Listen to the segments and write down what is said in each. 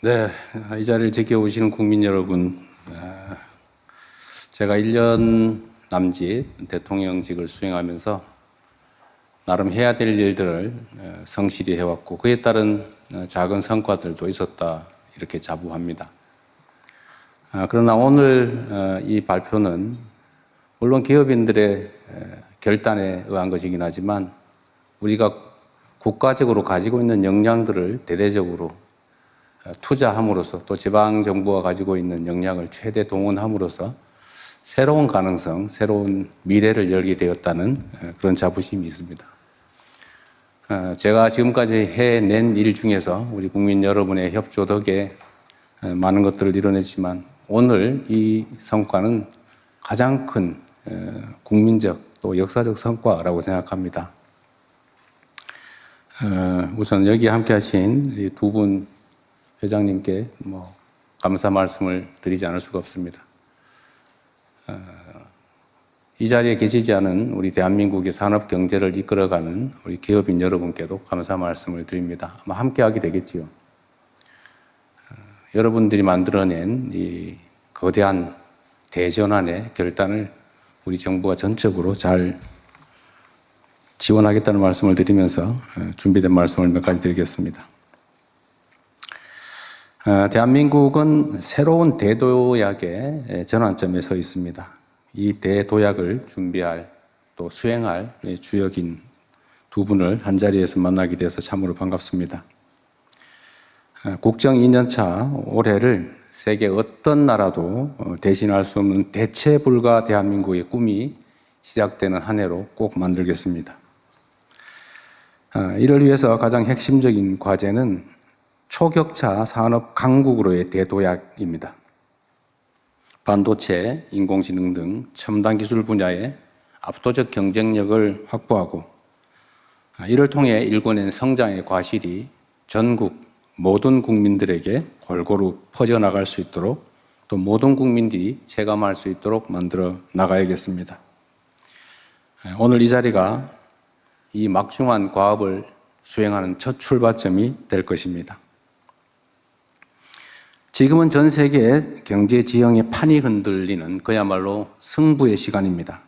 네, 이 자리를 지켜오시는 국민 여러분, 제가 1년 남짓 대통령직을 수행하면서 나름 해야 될 일들을 성실히 해왔고 그에 따른 작은 성과들도 있었다 이렇게 자부합니다. 그러나 오늘 이 발표는 물론 기업인들의 결단에 의한 것이긴 하지만 우리가 국가적으로 가지고 있는 역량들을 대대적으로 투자함으로써 또 지방정부가 가지고 있는 역량을 최대 동원함으로써 새로운 가능성, 새로운 미래를 열게 되었다는 그런 자부심이 있습니다. 제가 지금까지 해낸 일 중에서 우리 국민 여러분의 협조 덕에 많은 것들을 이뤄냈지만 오늘 이 성과는 가장 큰 국민적 또 역사적 성과라고 생각합니다. 우선 여기 함께 하신 두 분 회장님께 감사 말씀을 드리지 않을 수가 없습니다. 이 자리에 계시지 않은 우리 대한민국의 산업 경제를 이끌어가는 우리 기업인 여러분께도 감사 말씀을 드립니다. 아마 함께 하게 되겠지요. 여러분들이 만들어낸 이 거대한 대전환의 결단을 우리 정부가 전적으로 잘 지원하겠다는 말씀을 드리면서 준비된 말씀을 몇 가지 드리겠습니다. 대한민국은 새로운 대도약의 전환점에 서 있습니다. 이 대도약을 준비할 또 수행할 주역인 두 분을 한자리에서 만나게 돼서 참으로 반갑습니다. 국정 2년차 올해를 세계 어떤 나라도 대신할 수 없는 대체 불가 대한민국의 꿈이 시작되는 한 해로 꼭 만들겠습니다. 이를 위해서 가장 핵심적인 과제는 초격차 산업 강국으로의 대도약입니다. 반도체, 인공지능 등 첨단 기술 분야의 압도적 경쟁력을 확보하고 이를 통해 일궈낸 성장의 과실이 전국 모든 국민들에게 골고루 퍼져나갈 수 있도록 또 모든 국민들이 체감할 수 있도록 만들어 나가야겠습니다. 오늘 이 자리가 이 막중한 과업을 수행하는 첫 출발점이 될 것입니다. 지금은 전 세계 경제 지형의 판이 흔들리는 그야말로 승부의 시간입니다.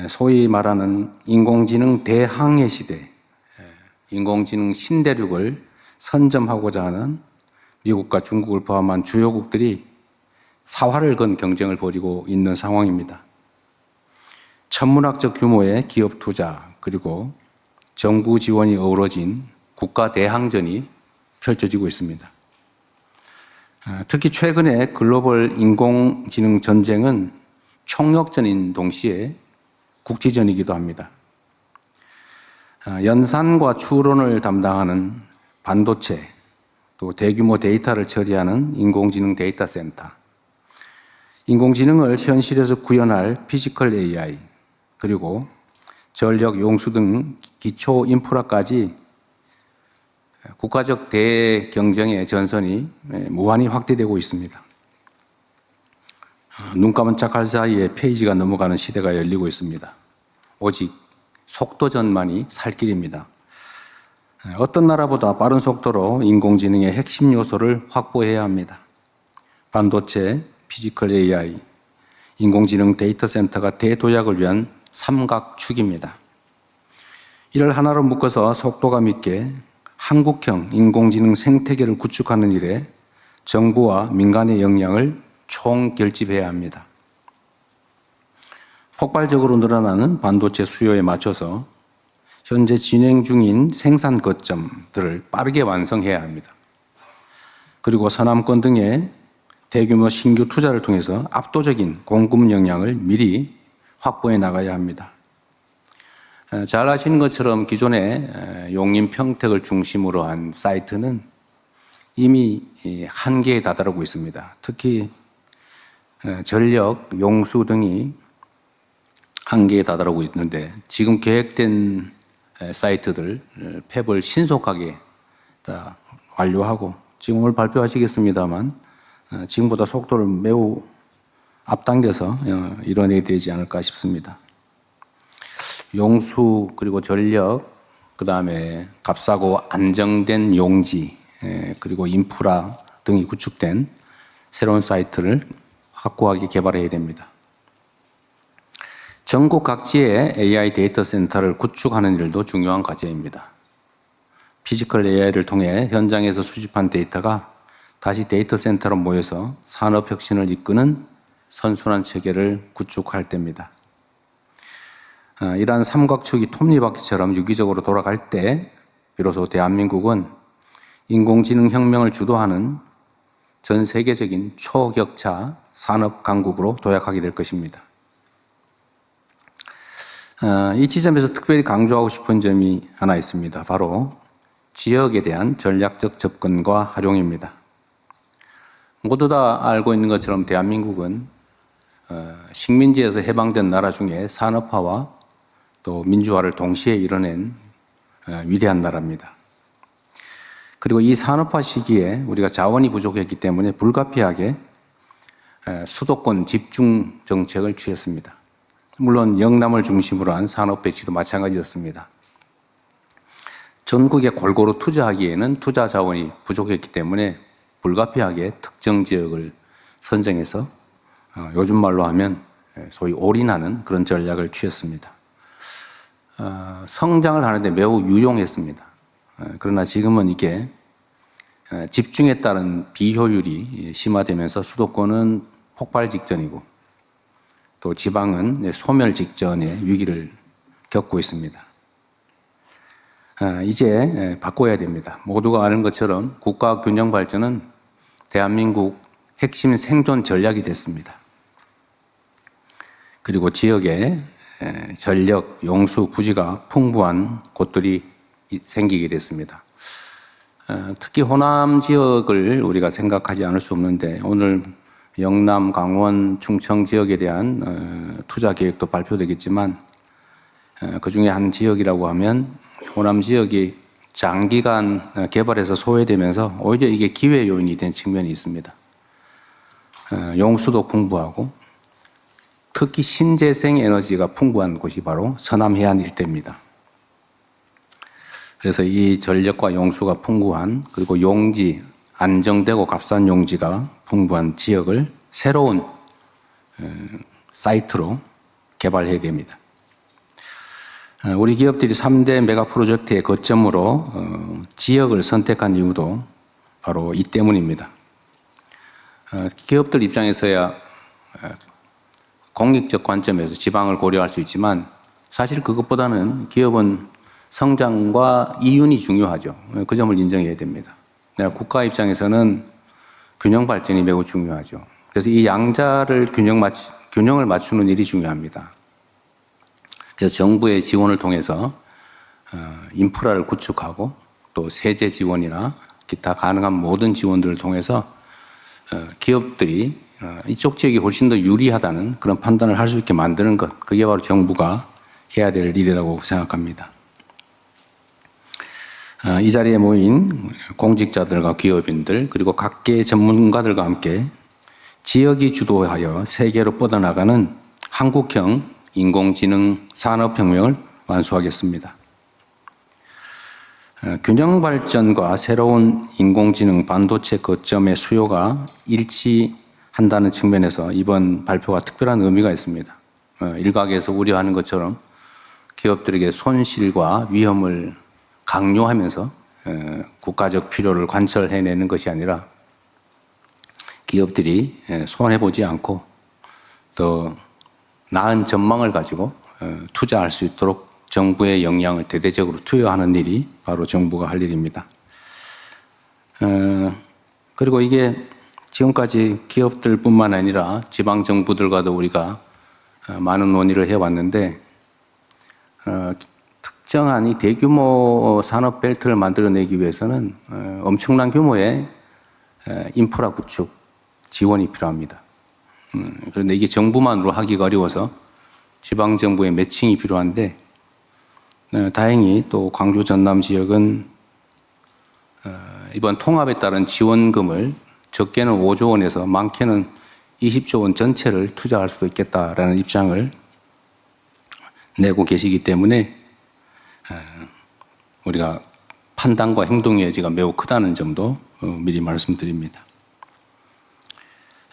소위 말하는 인공지능 대항해 시대, 인공지능 신대륙을 선점하고자 하는 미국과 중국을 포함한 주요국들이 사활을 건 경쟁을 벌이고 있는 상황입니다. 천문학적 규모의 기업 투자 그리고 정부 지원이 어우러진 국가 대항전이 펼쳐지고 있습니다. 특히 최근에 글로벌 인공지능 전쟁은 총력전인 동시에 국지전이기도 합니다. 연산과 추론을 담당하는 반도체, 또 대규모 데이터를 처리하는 인공지능 데이터 센터, 인공지능을 현실에서 구현할 피지컬 AI, 그리고 전력, 용수 등 기초 인프라까지 국가적 대경쟁의 전선이 무한히 확대되고 있습니다. 눈 깜짝할 사이에 페이지가 넘어가는 시대가 열리고 있습니다. 오직 속도전만이 살 길입니다. 어떤 나라보다 빠른 속도로 인공지능의 핵심 요소를 확보해야 합니다. 반도체, 피지컬 AI, 인공지능 데이터 센터가 대도약을 위한 삼각축입니다. 이를 하나로 묶어서 속도감 있게 한국형 인공지능 생태계를 구축하는 일에 정부와 민간의 역량을 총결집해야 합니다. 폭발적으로 늘어나는 반도체 수요에 맞춰서 현재 진행 중인 생산 거점들을 빠르게 완성해야 합니다. 그리고 서남권 등의 대규모 신규 투자를 통해서 압도적인 공급 역량을 미리 확보해 나가야 합니다. 잘 아시는 것처럼 기존의 용인 평택을 중심으로 한 사이트는 이미 한계에 다다르고 있습니다. 특히 전력, 용수 등이 한계에 다다르고 있는데 지금 계획된 사이트들 팹을 신속하게 다 완료하고 지금 오늘 발표하시겠습니다만 지금보다 속도를 매우 앞당겨서 이뤄내야 되지 않을까 싶습니다. 용수 그리고 전력 그 다음에 값싸고 안정된 용지 그리고 인프라 등이 구축된 새로운 사이트를 확고하게 개발해야 됩니다. 전국 각지에 AI 데이터 센터를 구축하는 일도 중요한 과제입니다. 피지컬 AI를 통해 현장에서 수집한 데이터가 다시 데이터 센터로 모여서 산업 혁신을 이끄는 선순환 체계를 구축할 때입니다. 이러한 삼각축이 톱니바퀴처럼 유기적으로 돌아갈 때 비로소 대한민국은 인공지능 혁명을 주도하는 전 세계적인 초격차 산업 강국으로 도약하게 될 것입니다. 이 지점에서 특별히 강조하고 싶은 점이 하나 있습니다. 바로 지역에 대한 전략적 접근과 활용입니다. 모두 다 알고 있는 것처럼 대한민국은 식민지에서 해방된 나라 중에 산업화와 또 민주화를 동시에 이뤄낸 위대한 나라입니다. 그리고 이 산업화 시기에 우리가 자원이 부족했기 때문에 불가피하게 수도권 집중 정책을 취했습니다. 물론 영남을 중심으로 한 산업 배치도 마찬가지였습니다. 전국에 골고루 투자하기에는 투자 자원이 부족했기 때문에 불가피하게 특정 지역을 선정해서 요즘 말로 하면 소위 올인하는 그런 전략을 취했습니다. 성장을 하는데 매우 유용했습니다. 그러나 지금은 이게 집중에 따른 비효율이 심화되면서 수도권은 폭발 직전이고 또 지방은 소멸 직전의 위기를 겪고 있습니다. 이제 바꿔야 됩니다. 모두가 아는 것처럼 국가 균형 발전은 대한민국 핵심 생존 전략이 됐습니다. 그리고 지역에 전력, 용수, 부지가 풍부한 곳들이 생기게 됐습니다. 특히 호남 지역을 우리가 생각하지 않을 수 없는데 오늘 영남, 강원, 충청 지역에 대한 투자 계획도 발표되겠지만 그 중에 한 지역이라고 하면 호남 지역이 장기간 개발해서 소외되면서 오히려 이게 기회 요인이 된 측면이 있습니다. 용수도 풍부하고 특히 신재생 에너지가 풍부한 곳이 바로 서남 해안 일대입니다. 그래서 이 전력과 용수가 풍부한 그리고 용지, 안정되고 값싼 용지가 풍부한 지역을 새로운 사이트로 개발해야 됩니다. 우리 기업들이 3대 메가 프로젝트의 거점으로 지역을 선택한 이유도 바로 이 때문입니다. 기업들 입장에서야 공익적 관점에서 지방을 고려할 수 있지만 사실 그것보다는 기업은 성장과 이윤이 중요하죠. 그 점을 인정해야 됩니다. 국가 입장에서는 균형 발전이 매우 중요하죠. 그래서 이 양자를 균형을 맞추는 일이 중요합니다. 그래서 정부의 지원을 통해서 인프라를 구축하고 또 세제 지원이나 기타 가능한 모든 지원들을 통해서 기업들이 이쪽 지역이 훨씬 더 유리하다는 그런 판단을 할 수 있게 만드는 것, 그게 바로 정부가 해야 될 일이라고 생각합니다. 이 자리에 모인 공직자들과 기업인들 그리고 각계의 전문가들과 함께 지역이 주도하여 세계로 뻗어나가는 한국형 인공지능 산업혁명을 완수하겠습니다. 균형 발전과 새로운 인공지능 반도체 거점의 수요가 일치한다는 측면에서 이번 발표가 특별한 의미가 있습니다. 일각에서 우려하는 것처럼 기업들에게 손실과 위험을 강요하면서 국가적 필요를 관철해내는 것이 아니라 기업들이 손해보지 않고 더 나은 전망을 가지고 투자할 수 있도록 정부의 역량을 대대적으로 투여하는 일이 바로 정부가 할 일입니다. 그리고 이게 지금까지 기업들뿐만 아니라 지방정부들과도 우리가 많은 논의를 해왔는데 특정한 이 대규모 산업 벨트를 만들어내기 위해서는 엄청난 규모의 인프라 구축 지원이 필요합니다. 그런데 이게 정부만으로 하기가 어려워서 지방정부의 매칭이 필요한데 다행히 또 광주 전남 지역은 이번 통합에 따른 지원금을 적게는 5조 원에서 많게는 20조 원 전체를 투자할 수도 있겠다라는 입장을 내고 계시기 때문에 우리가 판단과 행동의 여지가 매우 크다는 점도 미리 말씀드립니다.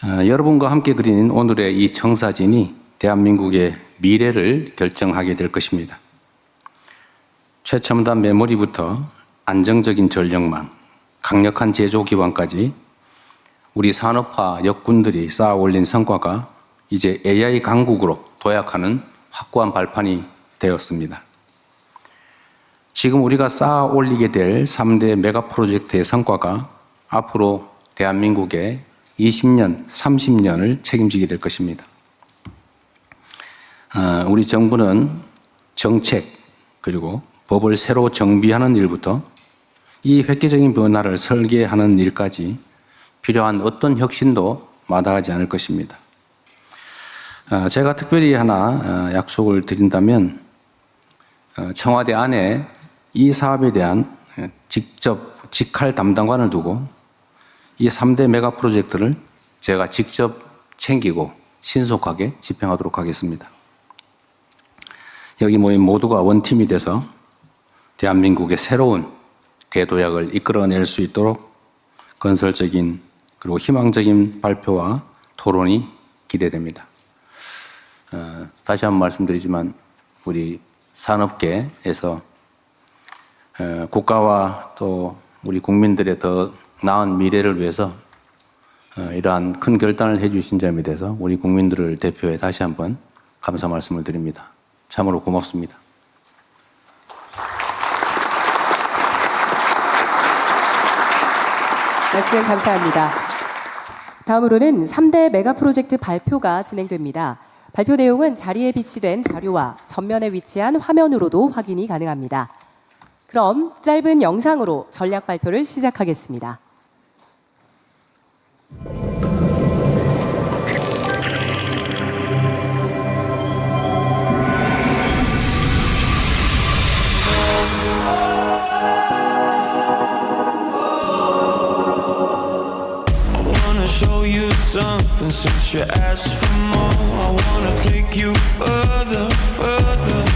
여러분과 함께 그린 오늘의 이 청사진이 대한민국의 미래를 결정하게 될 것입니다. 최첨단 메모리부터 안정적인 전력망, 강력한 제조 기반까지 우리 산업화 역군들이 쌓아 올린 성과가 이제 AI 강국으로 도약하는 확고한 발판이 되었습니다. 지금 우리가 쌓아 올리게 될 3대 메가 프로젝트의 성과가 앞으로 대한민국의 20년, 30년을 책임지게 될 것입니다. 우리 정부는 정책 그리고 법을 새로 정비하는 일부터 이 획기적인 변화를 설계하는 일까지 필요한 어떤 혁신도 마다하지 않을 것입니다. 제가 특별히 하나 약속을 드린다면 청와대 안에 이 사업에 대한 직접 직할 담당관을 두고 이 3대 메가 프로젝트를 제가 직접 챙기고 신속하게 집행하도록 하겠습니다. 여기 모인 모두가 원팀이 돼서 대한민국의 새로운 대도약을 이끌어낼 수 있도록 건설적인 그리고 희망적인 발표와 토론이 기대됩니다. 다시 한번 말씀드리지만 우리 산업계에서 국가와 또 우리 국민들의 더 나은 미래를 위해서 이러한 큰 결단을 해주신 점에 대해서 우리 국민들을 대표해 다시 한번 감사 말씀을 드립니다. 참으로 고맙습니다. 말씀 감사합니다. 다음으로는 3대 메가 프로젝트 발표가 진행됩니다. 발표 내용은 자리에 비치된 자료와 전면에 위치한 화면으로도 확인이 가능합니다. 그럼 짧은 영상으로 전략 발표를 시작하겠습니다. Something since you asked for more. I wanna take you further, further.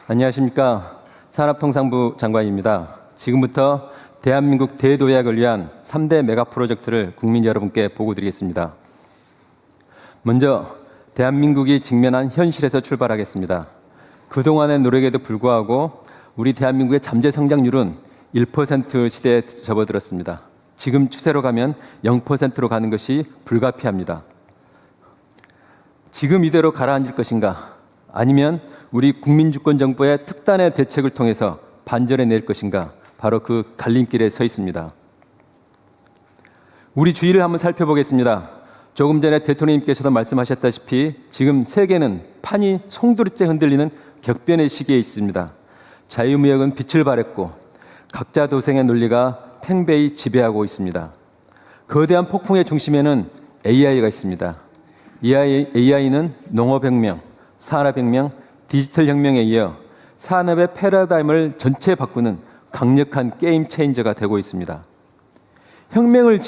안녕하십니까. 산업통상부 장관입니다. 지금부터 대한민국 대도약을 위한 3대 메가 프로젝트를 국민 여러분께 보고드리겠습니다. 먼저 대한민국이 직면한 현실에서 출발하겠습니다. 그동안의 노력에도 불구하고 우리 대한민국의 잠재 성장률은 1% 시대에 접어들었습니다. 지금 추세로 가면 0%로 가는 것이 불가피합니다. 지금 이대로 가라앉을 것인가? 아니면 우리 국민주권정부의 특단의 대책을 통해서 반전해 낼 것인가? 바로 그 갈림길에 서 있습니다. 우리 주위를 한번 살펴보겠습니다. 조금 전에 대통령님께서도 말씀하셨다시피 지금 세계는 판이 송두리째 흔들리는 격변의 시기에 있습니다. 자유무역은 빛을 발했고 각자 도생의 논리가 팽배히 지배하고 있습니다. 거대한 폭풍의 중심에는 AI가 있습니다. AI는 농업혁명, 산업혁명, 디지털혁명에 이어 산업의 패러다임을 전체 바꾸는 강력한 게임 체인저가 되고 있습니다. 혁명을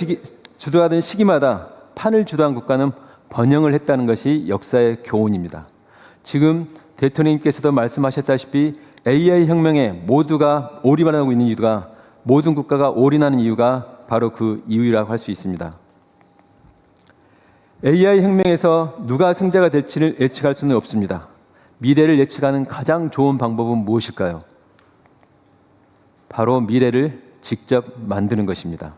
주도하던 시기마다 판을 주도한 국가는 번영을 했다는 것이 역사의 교훈입니다. 지금 대통령님께서도 말씀하셨다시피 AI 혁명에 모두가 올인하고 있는 이유가 모든 국가가 올인하는 이유가 바로 그 이유라고 할 수 있습니다. AI 혁명에서 누가 승자가 될지를 예측할 수는 없습니다. 미래를 예측하는 가장 좋은 방법은 무엇일까요? 바로 미래를 직접 만드는 것입니다.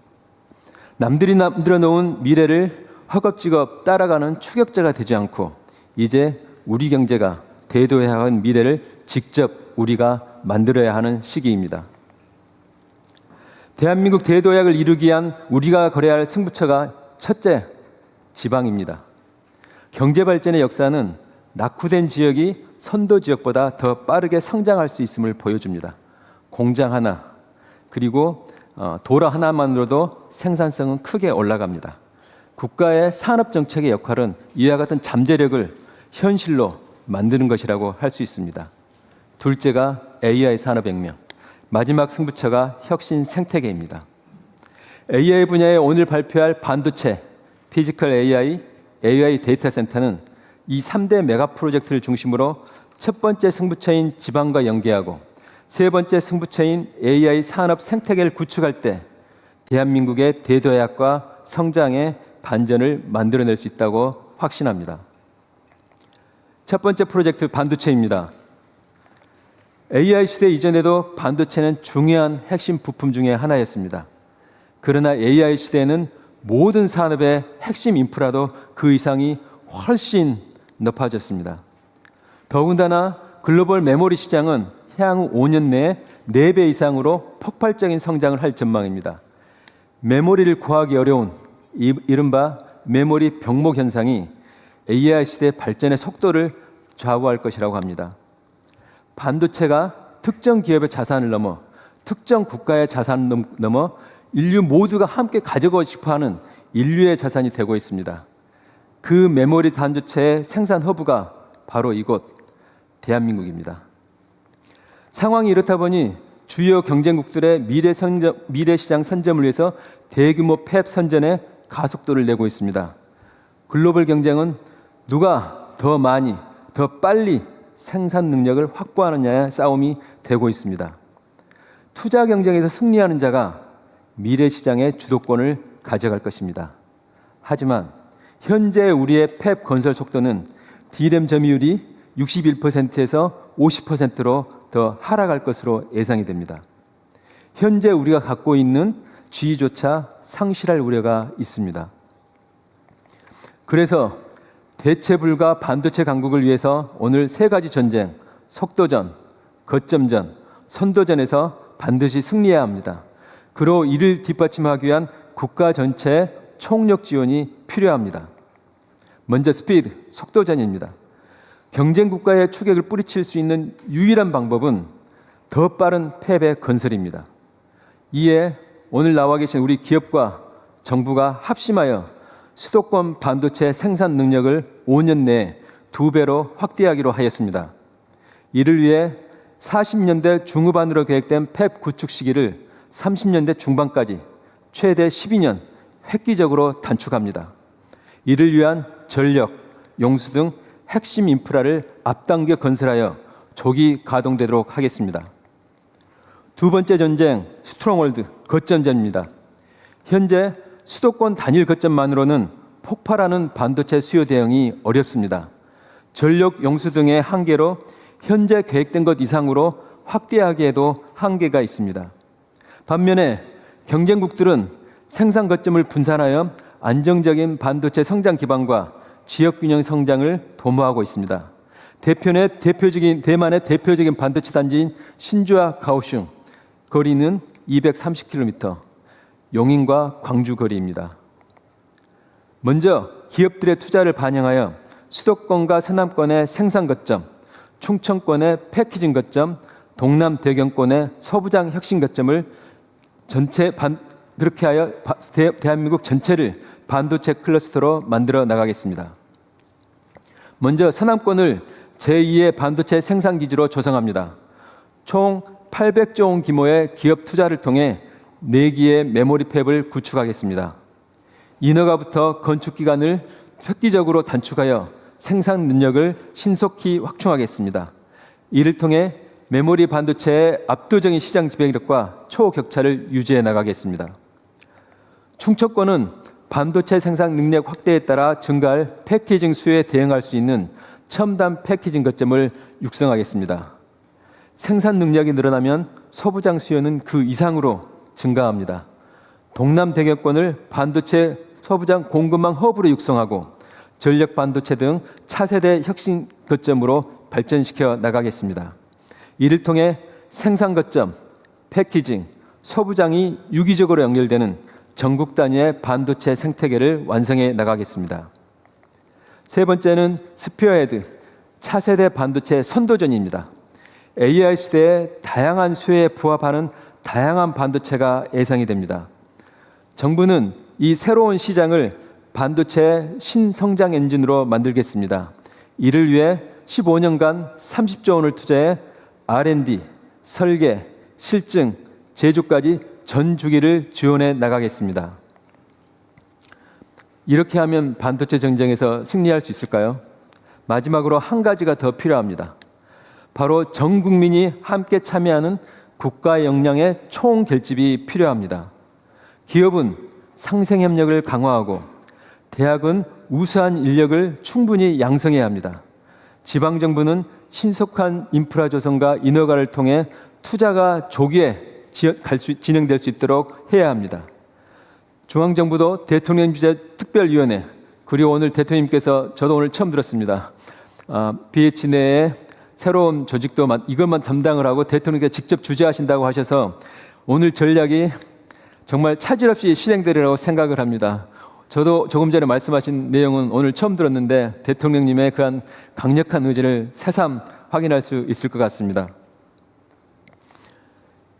남들이 만들어 놓은 미래를 허겁지겁 따라가는 추격자가 되지 않고 이제 우리 경제가 대도해야 하는 미래를 직접 우리가 만들어야 하는 시기입니다. 대한민국 대도약을 이루기 위한 우리가 걸어야 할 승부처가 첫째, 지방입니다. 경제발전의 역사는 낙후된 지역이 선도 지역보다 더 빠르게 성장할 수 있음을 보여줍니다. 공장 하나, 그리고 도로 하나만으로도 생산성은 크게 올라갑니다. 국가의 산업정책의 역할은 이와 같은 잠재력을 현실로 만드는 것이라고 할 수 있습니다. 둘째가 AI 산업혁명, 마지막 승부처가 혁신 생태계입니다. AI 분야에 오늘 발표할 반도체, 피지컬 AI, AI 데이터 센터는 이 3대 메가 프로젝트를 중심으로 첫 번째 승부처인 지방과 연계하고 세 번째 승부처인 AI 산업 생태계를 구축할 때 대한민국의 대도약과 성장의 반전을 만들어낼 수 있다고 확신합니다. 첫 번째 프로젝트 반도체입니다. AI 시대 이전에도 반도체는 중요한 핵심 부품 중에 하나였습니다. 그러나 AI 시대에는 모든 산업의 핵심 인프라도 그 이상이 훨씬 높아졌습니다. 더군다나 글로벌 메모리 시장은 향후 5년 내에 4배 이상으로 폭발적인 성장을 할 전망입니다. 메모리를 구하기 어려운 이른바 메모리 병목 현상이 AI 시대 발전의 속도를 좌우할 것이라고 합니다. 반도체가 특정 기업의 자산을 넘어 특정 국가의 자산을 넘어 인류 모두가 함께 가지고 싶어하는 인류의 자산이 되고 있습니다. 그 메모리 반도체의 생산 허브가 바로 이곳 대한민국입니다. 상황이 이렇다 보니 주요 경쟁국들의 미래 시장 선점을 위해서 대규모 팹 선전에 가속도를 내고 있습니다. 글로벌 경쟁은 누가 더 많이, 더 빨리 생산 능력을 확보하느냐의 싸움이 되고 있습니다. 투자 경쟁에서 승리하는 자가 미래 시장의 주도권을 가져갈 것입니다. 하지만 현재 우리의 팹 건설 속도는 D램 점유율이 61%에서 50%로 더 하락할 것으로 예상이 됩니다. 현재 우리가 갖고 있는 지위조차 상실할 우려가 있습니다. 그래서 대체 불가 반도체 강국을 위해서 오늘 3가지 전쟁, 속도전, 거점전, 선도전에서 반드시 승리해야 합니다. 그로 이를 뒷받침하기 위한 국가 전체의 총력 지원이 필요합니다. 먼저 스피드, 속도전입니다. 경쟁 국가의 추격을 뿌리칠 수 있는 유일한 방법은 더 빠른 팹의 건설입니다. 이에 오늘 나와 계신 우리 기업과 정부가 합심하여 수도권 반도체 생산 능력을 5년 내에 2배로 확대하기로 하였습니다. 이를 위해 40년대 중후반으로 계획된 팹 구축 시기를 30년대 중반까지 최대 12년 획기적으로 단축합니다. 이를 위한 전력, 용수 등 핵심 인프라를 앞당겨 건설하여 조기 가동되도록 하겠습니다. 두 번째 전쟁, 스트롱홀드, 거점전입니다. 현재 수도권 단일 거점만으로는 폭발하는 반도체 수요 대응이 어렵습니다. 전력, 용수 등의 한계로 현재 계획된 것 이상으로 확대하기에도 한계가 있습니다. 반면에 경쟁국들은 생산 거점을 분산하여 안정적인 반도체 성장 기반과 지역 균형 성장을 도모하고 있습니다. 대만의 대표적인 반도체 단지인 신주와 가오슝, 거리는 230km, 용인과 광주 거리입니다. 먼저 기업들의 투자를 반영하여 수도권과 서남권의 생산 거점, 충청권의 패키징 거점, 동남 대경권의 서부장 혁신 거점을 그렇게 하여 대한민국 전체를 반도체 클러스터로 만들어 나가겠습니다. 먼저 서남권을 제2의 반도체 생산 기지로 조성합니다. 총 800조 원 규모의 기업 투자를 통해 4기의 메모리 팹을 구축하겠습니다. 인허가부터 건축 기간을 획기적으로 단축하여 생산 능력을 신속히 확충하겠습니다. 이를 통해 메모리 반도체의 압도적인 시장 지배력과 초격차를 유지해 나가겠습니다. 충청권은 반도체 생산 능력 확대에 따라 증가할 패키징 수요에 대응할 수 있는 첨단 패키징 거점을 육성하겠습니다. 생산 능력이 늘어나면 소부장 수요는 그 이상으로 증가합니다. 동남 대경권을 반도체 소부장 공급망 허브로 육성하고 전력 반도체 등 차세대 혁신 거점으로 발전시켜 나가겠습니다. 이를 통해 생산 거점, 패키징, 소부장이 유기적으로 연결되는 전국 단위의 반도체 생태계를 완성해 나가겠습니다. 세 번째는 스피어헤드, 차세대 반도체 선도전입니다. AI 시대의 다양한 수요에 부합하는 다양한 반도체가 예상이 됩니다. 정부는 이 새로운 시장을 반도체 신성장 엔진으로 만들겠습니다. 이를 위해 15년간 30조 원을 투자해 R&D, 설계, 실증, 제조까지 전 주기를 지원해 나가겠습니다. 이렇게 하면 반도체 경쟁에서 승리할 수 있을까요? 마지막으로 한 가지가 더 필요합니다. 바로 전 국민이 함께 참여하는 국가 역량의 총결집이 필요합니다. 기업은 상생협력을 강화하고 대학은 우수한 인력을 충분히 양성해야 합니다. 지방정부는 신속한 인프라 조성과 인허가를 통해 투자가 조기에 진행될 수 있도록 해야 합니다. 중앙정부도 대통령 주재 특별위원회, 그리고 오늘 대통령님께서 저도 오늘 처음 들었습니다. BH 내에 새로운 조직도 이것만 담당을 하고 대통령께서 직접 주재하신다고 하셔서 오늘 전략이 정말 차질 없이 실행되리라고 생각을 합니다. 저도 조금 전에 말씀하신 내용은 오늘 처음 들었는데 대통령님의 그한 강력한 의지를 새삼 확인할 수 있을 것 같습니다.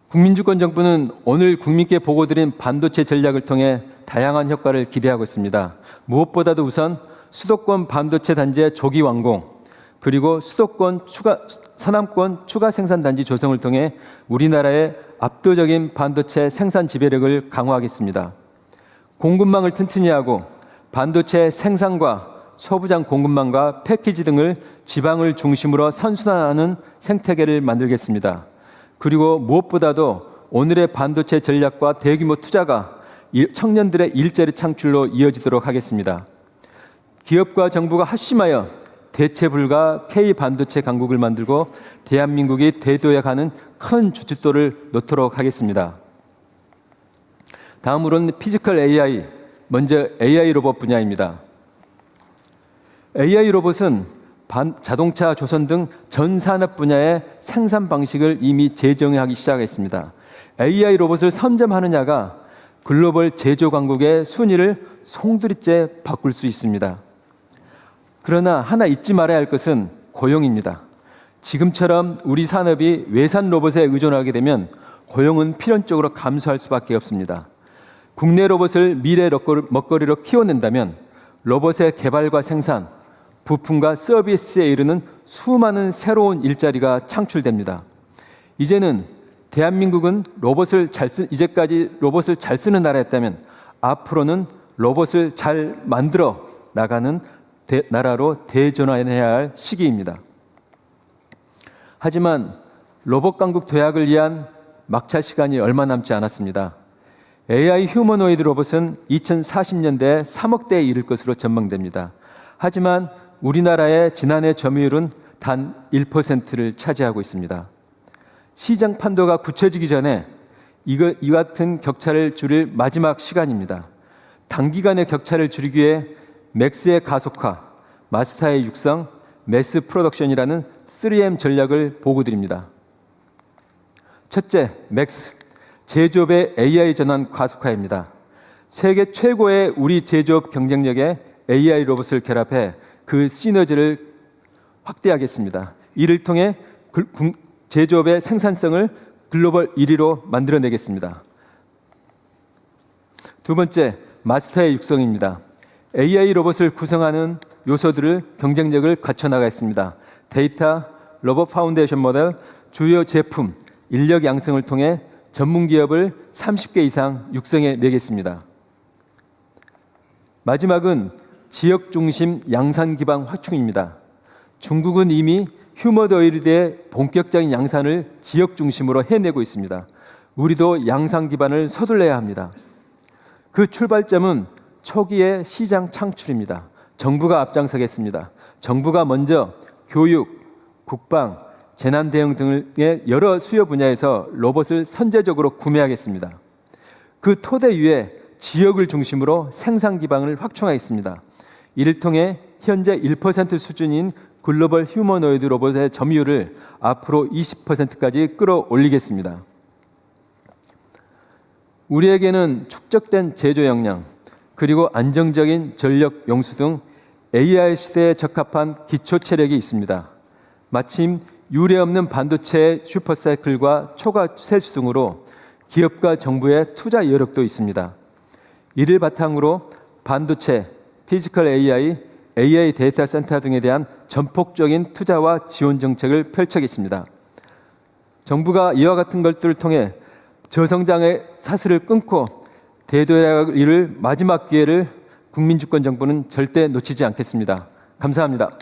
국민주권정부는 오늘 국민께 보고드린 반도체 전략을 통해 다양한 효과를 기대하고 있습니다. 무엇보다도 우선 수도권 반도체 단지의 조기 완공, 그리고 서남권 추가 생산 단지 조성을 통해 우리나라의 압도적인 반도체 생산 지배력을 강화하겠습니다. 공급망을 튼튼히 하고 반도체 생산과 소부장 공급망과 패키지 등을 지방을 중심으로 선순환하는 생태계를 만들겠습니다. 그리고 무엇보다도 오늘의 반도체 전략과 대규모 투자가 청년들의 일자리 창출로 이어지도록 하겠습니다. 기업과 정부가 합심하여 대체 불가 K반도체 강국을 만들고 대한민국이 대도에 가는 큰 주춧돌을 놓도록 하겠습니다. 다음으로는 피지컬 AI, 먼저 AI 로봇 분야입니다. AI 로봇은 자동차, 조선 등 전 산업 분야의 생산 방식을 이미 재정하기 시작했습니다. AI 로봇을 선점하느냐가 글로벌 제조 강국의 순위를 송두리째 바꿀 수 있습니다. 그러나 하나 잊지 말아야 할 것은 고용입니다. 지금처럼 우리 산업이 외산 로봇에 의존하게 되면 고용은 필연적으로 감소할 수밖에 없습니다. 국내 로봇을 미래 먹거리로 키워낸다면 로봇의 개발과 생산, 부품과 서비스에 이르는 수많은 새로운 일자리가 창출됩니다. 이제는 대한민국은 이제까지 로봇을 잘 쓰는 나라였다면 앞으로는 로봇을 잘 만들어 나가는 나라로 대전환해야 할 시기입니다. 하지만 로봇 강국 도약을 위한 막차 시간이 얼마 남지 않았습니다. AI 휴머노이드 로봇은 2040년대에 3억 대에 이를 것으로 전망됩니다. 하지만 우리나라의 지난해 점유율은 단 1%를 차지하고 있습니다. 시장 판도가 굳혀지기 전에 이 같은 격차를 줄일 마지막 시간입니다. 단기간의 격차를 줄이기 위해 맥스의 가속화, 마스터의 육성, 매스 프로덕션이라는 3M 전략을 보고드립니다. 첫째, 맥스, 제조업의 AI 전환 가속화입니다. 세계 최고의 우리 제조업 경쟁력에 AI 로봇을 결합해 그 시너지를 확대하겠습니다. 이를 통해 제조업의 생산성을 글로벌 1위로 만들어내겠습니다. 두 번째, 마스터의 육성입니다. AI 로봇을 구성하는 요소들을 경쟁력을 갖춰나가겠습니다. 데이터, 로봇 파운데이션 모델, 주요 제품, 인력 양성을 통해 전문 기업을 30개 이상 육성해 내겠습니다. 마지막은 지역 중심 양산 기반 확충입니다. 중국은 이미 휴머노이드의 본격적인 양산을 지역 중심으로 해내고 있습니다. 우리도 양산 기반을 서둘러야 합니다. 그 출발점은 초기의 시장 창출입니다. 정부가 앞장서겠습니다. 정부가 먼저 교육, 국방, 재난 대응 등의 여러 수요 분야에서 로봇을 선제적으로 구매하겠습니다. 그 토대 위에 지역을 중심으로 생산 기반을 확충하겠습니다. 이를 통해 현재 1% 수준인 글로벌 휴머노이드 로봇의 점유율을 앞으로 20%까지 끌어올리겠습니다. 우리에게는 축적된 제조 역량, 그리고 안정적인 전력 용수 등 AI 시대에 적합한 기초 체력이 있습니다. 마침 유례없는 반도체의 슈퍼사이클과 초과 세수 등으로 기업과 정부의 투자 여력도 있습니다. 이를 바탕으로 반도체, 피지컬 AI, AI 데이터 센터 등에 대한 전폭적인 투자와 지원 정책을 펼쳐겠습니다. 정부가 이와 같은 것들을 통해 저성장의 사슬을 끊고 대도약을 이룰 마지막 기회를 국민주권 정부는 절대 놓치지 않겠습니다. 감사합니다.